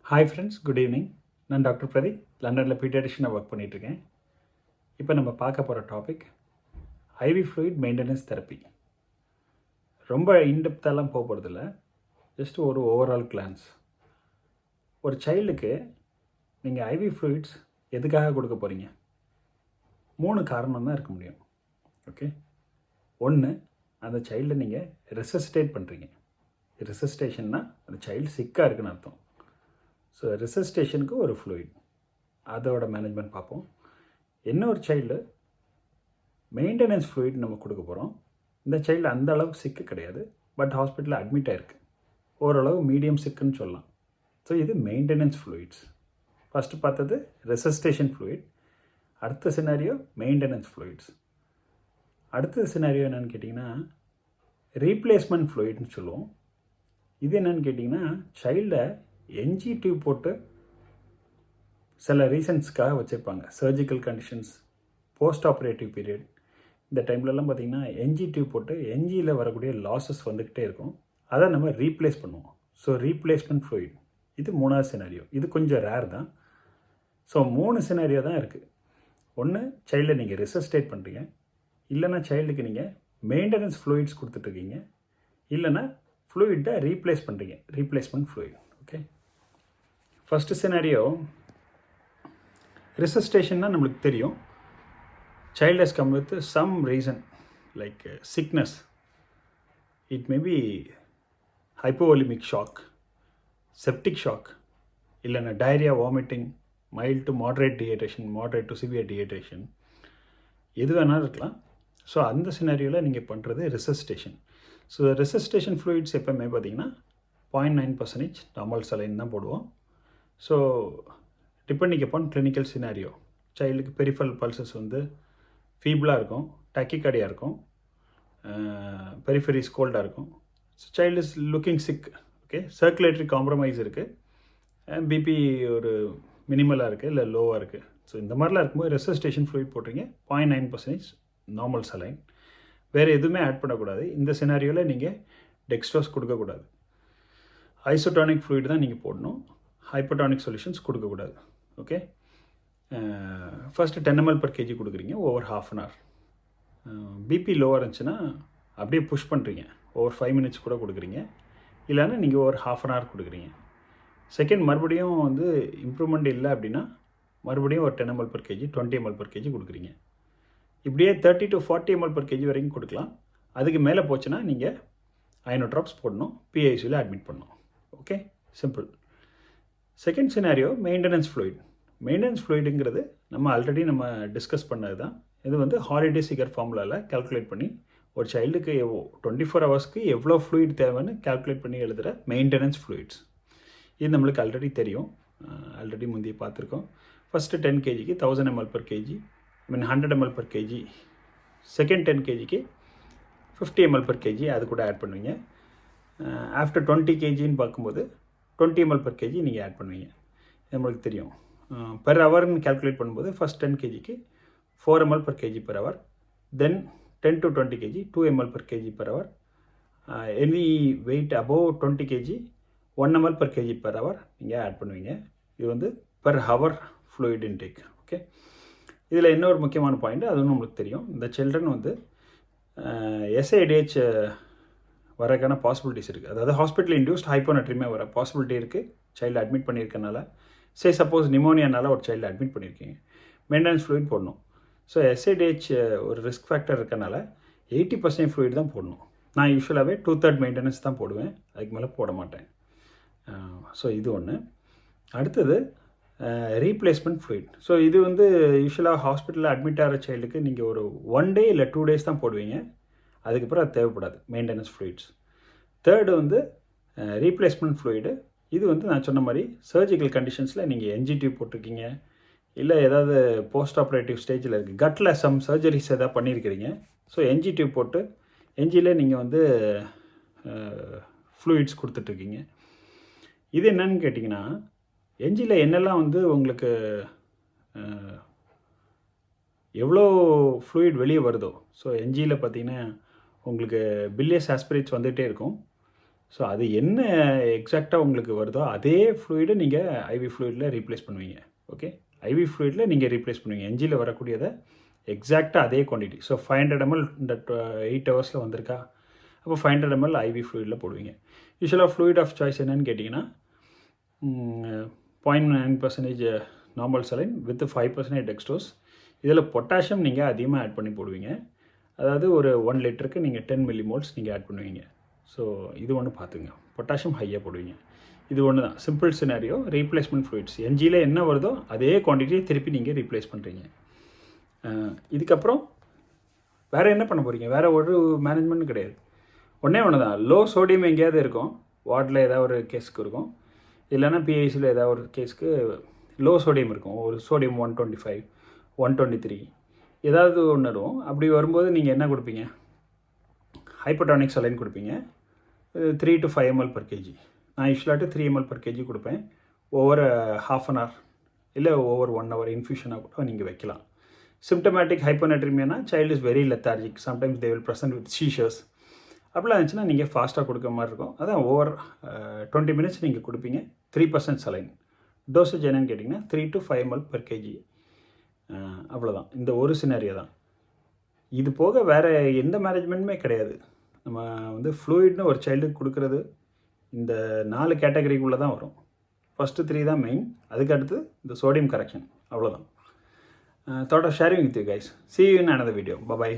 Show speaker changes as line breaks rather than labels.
Hi friends, good evening. நான் doctor Pradeep, லண்டனில் பீடியாட்ரிஷனாக ஒர்க் பண்ணிகிட்ருக்கேன். இப்போ நம்ம பார்க்க போகிற topic IV fluid maintenance therapy. ரொம்ப இன்டெப்த்தாலாம் போக போகிறதில்ல, ஜஸ்ட் ஒரு ஓவரால் கிளான்ஸ். ஒரு சைல்டுக்கு நீங்கள் ஐவி ஃப்ளூயிட்ஸ் எதுக்காக கொடுக்க போகிறீங்க? 3 காரணம் தான் இருக்க முடியும். ஓகே, ஒன்று, அந்த சைல்டை நீங்கள் ரெசஸ்டேட் பண்ணுறீங்க. ரெசஸ்டேஷன்னா அந்த சைல்டு சிக்காக இருக்குன்னு அர்த்தம். ஸோ ரெசஸ்டேஷனுக்கு ஒரு ஃப்ளூயிட், அதோட மேனேஜ்மெண்ட் பார்ப்போம். இன்னொரு சைல்டு மெயின்டெனன்ஸ் ஃப்ளூயிட் நம்ம கொடுக்க போகிறோம். இந்த சைல்டு அந்த அளவுக்கு சிக்கு கிடையாது, பட் ஹாஸ்பிட்டலில் அட்மிட் ஆகிருக்கு, ஓரளவு மீடியம் சிக்குன்னு சொல்லலாம். ஸோ இது மெயின்டெனன்ஸ் ஃப்ளூயிட்ஸ். ஃபஸ்ட்டு பார்த்தது ரெசஸ்டேஷன் ஃப்ளூயிட், அடுத்த சினாரியோ மெயின்டெனன்ஸ் ஃப்ளூயிட்ஸ். அடுத்த சினாரியோ என்னென்னு கேட்டிங்கன்னா ரீப்ளேஸ்மெண்ட் ஃப்ளூயிட்னு சொல்லுவோம். இது என்னென்னு கேட்டிங்கன்னா சைல்டை என்ஜி டியூப் போட்டு சில ரீசன்ஸ்க்காக வச்சுருப்பாங்க. Surgical conditions, post operative period, இந்த டைம்லலாம் பார்த்திங்கன்னா என்ஜி டியூப் போட்டு என்ஜியில் வரக்கூடிய லாஸஸ் வந்துக்கிட்டே இருக்கும். அதை நம்ம ரீப்ளேஸ் பண்ணுவோம். ஸோ ரீப்ளேஸ்மெண்ட் ஃப்ளூயிட், இது 3வது சினாரியோ. இது கொஞ்சம் ரேர் தான். ஸோ 3 சினாரியோ தான் இருக்குது. ஒன்று, சைல்டை நீங்கள் ரெசஸ்டேட் பண்ணுறீங்க, இல்லைன்னா சைல்டுக்கு நீங்கள் மெயின்டெனன்ஸ் ஃப்ளூயிட்ஸ் கொடுத்துட்ருக்கீங்க, இல்லைன்னா ஃப்ளூயிட்டை ரீப்ளேஸ் பண்ணுறீங்க, replacement fluid. Okay, first scenario ரெசஸ்டேஷன்னா நம்மளுக்கு தெரியும். Child has come with some reason like sickness. It may be hypovolemic shock, septic shock, இல்லைன்னா diarrhoea, vomiting, mild to moderate dehydration, moderate to severe dehydration, எது வேணாலும் இருக்கலாம். So அந்த சினாரியோவில் நீங்கள் பண்ணுறது ரெசஸ்டேஷன். ஸோ ரெசஸ்டேஷன் ஃப்ளூயிட்ஸ் எப்போவுமே பார்த்தீங்கன்னா 0.9% நார்மல் சலைன் தான் போடுவோம். So depending upon clinical scenario, சைல்டுக்கு பெரிஃபரல் பல்சஸ் வந்து ஃபீபிளாக இருக்கும், டக்கிகார்டியாக இருக்கும், பெரிஃபெரிஸ் கோல்டாக இருக்கும். So child is looking sick. Okay, circulatory compromise இருக்குது, பிபி ஒரு மினிமலாக இருக்குது, இல்லை லோவாக இருக்குது. ஸோ இந்த மாதிரிலாம் இருக்கும்போது ரெசஸ்டேஷன் ஃப்ளூயிட் போட்டிருங்க. 0.9% நார்மல் சலைன், வேறு எதுவுமே ஆட் பண்ணக்கூடாது. இந்த சினாரியோவில் நீங்கள் டெக்ஸ்ட்ரோஸ் கொடுக்கக்கூடாது. ஐசோடானிக் ஃப்ளூயிட் தான் நீங்கள் போடணும், ஹைப்போடானிக் சொல்யூஷன்ஸ் கொடுக்கக்கூடாது. ஓகே, ஃபஸ்ட்டு 10 ml/kg கொடுக்குறீங்க ஓவர் ½ an hour. பிபி லோவாக இருந்துச்சுன்னா அப்படியே புஷ் பண்ணுறீங்க, ஓவர் 5 minutes கூட கொடுக்குறீங்க, இல்லைன்னா நீங்கள் ஓவர் ½ an hour கொடுக்குறீங்க. செகண்ட், மறுபடியும் வந்து இம்ப்ரூவ்மெண்ட் இல்லை அப்படின்னா மறுபடியும் ஒரு 10 ml/kg 20 ml/kg கொடுக்குறீங்க. இப்படியே 30 to 40 ml/kg வரைக்கும் கொடுக்கலாம். அதுக்கு மேலே போச்சுன்னா நீங்கள் 500 drops போடணும், பிஐசியில் அட்மிட் பண்ணணும். Okay, simple. Second scenario maintenance fluid. Maintenance ஃப்ளூயிடுங்கிறது நம்ம ஆல்ரெடி டிஸ்கஸ் பண்ணது தான். இது வந்து ஹாலிடே சிகர் ஃபார்முலாவில் கால்குலேட் பண்ணி ஒரு சைல்டுக்கு 24 hours எவ்வளோ ஃப்ளூயிட் தேவைன்னு கால்குலேட் பண்ணி எழுதுகிற மெயின்டெனன்ஸ் ஃப்ளூயிட்ஸ். இது நம்மளுக்கு ஆல்ரெடி தெரியும், ஆல்ரெடி முந்தைய பார்த்துருக்கோம். First 10 kgக்கு 1000 ml/kg, 100 ml/kg. Second 10 kgக்கு 50 ml/kg அது கூட ஆட் பண்ணுவீங்க. ஆஃப்டர் 20 kgன்னு பார்க்கும்போது 20 ml/kg நீங்கள் ஆட் பண்ணுவீங்க. நம்மளுக்கு தெரியும். பெர் ஹவர்னு கால்குலேட் பண்ணும்போது ஃபஸ்ட் 10 kgக்கு 4 ml/kg per hour, then 10 to 20 kg 2 ml/kg per hour, any weight above 20 kg 1 ml/kg per hour நீங்கள் ஆட் பண்ணுவீங்க. இது வந்து per hour fluid intake. Okay, இதில் இன்னொரு முக்கியமான பாயிண்ட், அதுவும் நம்மளுக்கு தெரியும். இந்த சில்ட்ரன் வந்து எஸ்ஐடிஹெச் வரக்கான பாசிபிலிட்டிஸ் இருக்குது. அதாவது ஹாஸ்பிட்டல் இன்டியூஸ்ட் ஹைப்போனட்ரிமே வர பாசிபிலிட்டி இருக்குது சைல்டு அட்மிட் பண்ணியிருக்கனால. சப்போஸ் நிமோனியானால ஒரு சைல்டு அட்மிட் பண்ணியிருக்கீங்க, மெயின்டெனன்ஸ் ஃப்ளூயிட் போடணும். ஸோ எஸ்ஐடிஹெச் ஒரு ரிஸ்க் ஃபேக்டர் இருக்கனால 80% ஃப்ளூயிட் தான் போடணும். நான் யூஸ்வலாகவே 2/3 மெயின்டெனன்ஸ் தான் போடுவேன், அதுக்கு மேலே போட மாட்டேன். ஸோ இது ஒன்று. அடுத்தது ரீப்ளேஸ்மெண்ட் ஃப்ளூயிட். ஸோ இது வந்து யூஸ்வலாக ஹாஸ்பிட்டலில் அட்மிட் ஆகிற சைல்டுக்கு நீங்கள் ஒரு 1 day இல்லை 2 days தான் போடுவீங்க, அதுக்கப்புறம் அது தேவைப்படாது மெயின்டெனன்ஸ் ஃப்ளூயிட்ஸ். தேர்டு வந்து ரீப்ளேஸ்மெண்ட் ஃப்ளூயிடு. இது வந்து நான் சொன்ன மாதிரி சர்ஜிக்கல் கண்டிஷன்ஸில் நீங்கள் என்ஜி டியூப் போட்டிருக்கீங்க, இல்லை ஏதாவது போஸ்ட் ஆப்ரேட்டிவ் ஸ்டேஜில் இருக்குது, கட்டில் சம் சர்ஜரிஸ் எதாவது பண்ணியிருக்கிறீங்க. ஸோ என்ஜி டியூப் போட்டு என்ஜியில் நீங்கள் வந்து ஃப்ளூயிட்ஸ் கொடுத்துட்ருக்கீங்க. இது என்னன்னு கேட்டிங்கன்னா என்ஜியில் என்னெல்லாம் வந்து உங்களுக்கு எவ்வளோ ஃப்ளூயிட் வெளியே வருதோ. ஸோ என்ஜியில் பார்த்தீங்கன்னா உங்களுக்கு பில்லியஸ் ஆஸ்பிரேட்ஸ் வந்துகிட்டே இருக்கும். ஸோ அது என்ன எக்ஸாக்டாக உங்களுக்கு வருதோ அதே ஃப்ளூயிடை நீங்கள் ஐவி ஃப்ளூயிடில் ரீப்ளேஸ் பண்ணுவீங்க. ஓகே, ஐவி ஃப்ளூயிடில் நீங்கள் ரீப்ளேஸ் பண்ணுவீங்க. என்ஜியில் வரக்கூடியதை எக்ஸாக்டாக அதே குவான்டிட்டி. ஸோ 500 ml இந்த 8 ஹவர்ஸில் வந்திருக்கா, அப்போ 500 ml ஐவி ஃப்ளூயிடில் போடுவீங்க. யூஸ்வலாக ஃப்ளூயிட் ஆஃப் சாய்ஸ் என்னன்னு கேட்டிங்கன்னா 0.9% நார்மல் சலைன் வித் 5% டெக்ஸ்டோஸ். இதில் பொட்டாசியம் நீங்கள் அதிகமாக ஆட் பண்ணி போடுவீங்க. அதாவது ஒரு 1 லிட்டருக்கு நீங்கள் 10 மில்லிமோல்ஸ் நீங்கள் ஆட் பண்ணுவீங்க. ஸோ இது ஒன்று பார்த்துங்க, பொட்டாசியம் ஹையாக போடுவீங்க. இது ஒன்று தான் சிம்பிள் சினாரியோ. ரீப்ளேஸ்மெண்ட் ஃப்ளூயிட்ஸ் என்ஜியில் என்ன வருதோ அதே குவான்டிட்டியை திருப்பி நீங்கள் ரீப்ளேஸ் பண்ணுறீங்க. இதுக்கப்புறம் வேறு என்ன பண்ண போகிறீங்க? வேறு ஒரு மேனேஜ்மெண்ட்டும் கிடையாது. ஒன்றே ஒன்று தான், லோ சோடியம் எங்கேயாவது இருக்கும், வார்டில் ஏதாவது ஒரு கேஸுக்கு இருக்கும், இல்லைன்னா பிஐசியில் ஏதாவது ஒரு கேஸுக்கு லோ சோடியம் இருக்கும். ஒரு சோடியம் 125, 123 ஏதாவது ஒன்று இருக்கும். அப்படி வரும்போது நீங்கள் என்ன கொடுப்பீங்க? ஹைப்பர்டானிக் சலைன் கொடுப்பீங்க. 3 to 5 ml per kg. நான் யூஸ்வலாக 3 ml per kg கொடுப்பேன். ஓவர் ½ an hour இல்லை ஓவர் 1 hour இன்ஃபியூஷனாக கூட நீங்கள் வைக்கலாம். சிம்டமேட்டிக் ஹைப்போனட்ரிமியானா child is very lethargic, sometimes they will present with seizures. அப்படிலாம் இருந்துச்சுன்னா நீங்கள் ஃபாஸ்ட்டாக கொடுக்குற மாதிரி இருக்கும். அதான் ஓவர் 20 minutes நீங்கள் கொடுப்பீங்க. 3% சலைன். டோசேஜ் என்னன்னு கேட்டிங்கன்னா 3 to 5 ml per kg. அவ்வளோதான், இந்த ஒரு சினாரியோ தான். இது போக வேறு எந்த மேனேஜ்மெண்ட்டுமே கிடையாது. நம்ம வந்து ஃப்ளூயிட்னு ஒரு சைல்டுக்கு கொடுக்குறது இந்த 4 கேட்டகரிக்குள்ளே தான் வரும். ஃபஸ்ட்டு 3 தான் மெயின், அதுக்கு அடுத்து இந்த சோடியம் கரெக்ஷன். அவ்வளோதான். Thought of sharing with you guys. See you in another video. Bye bye.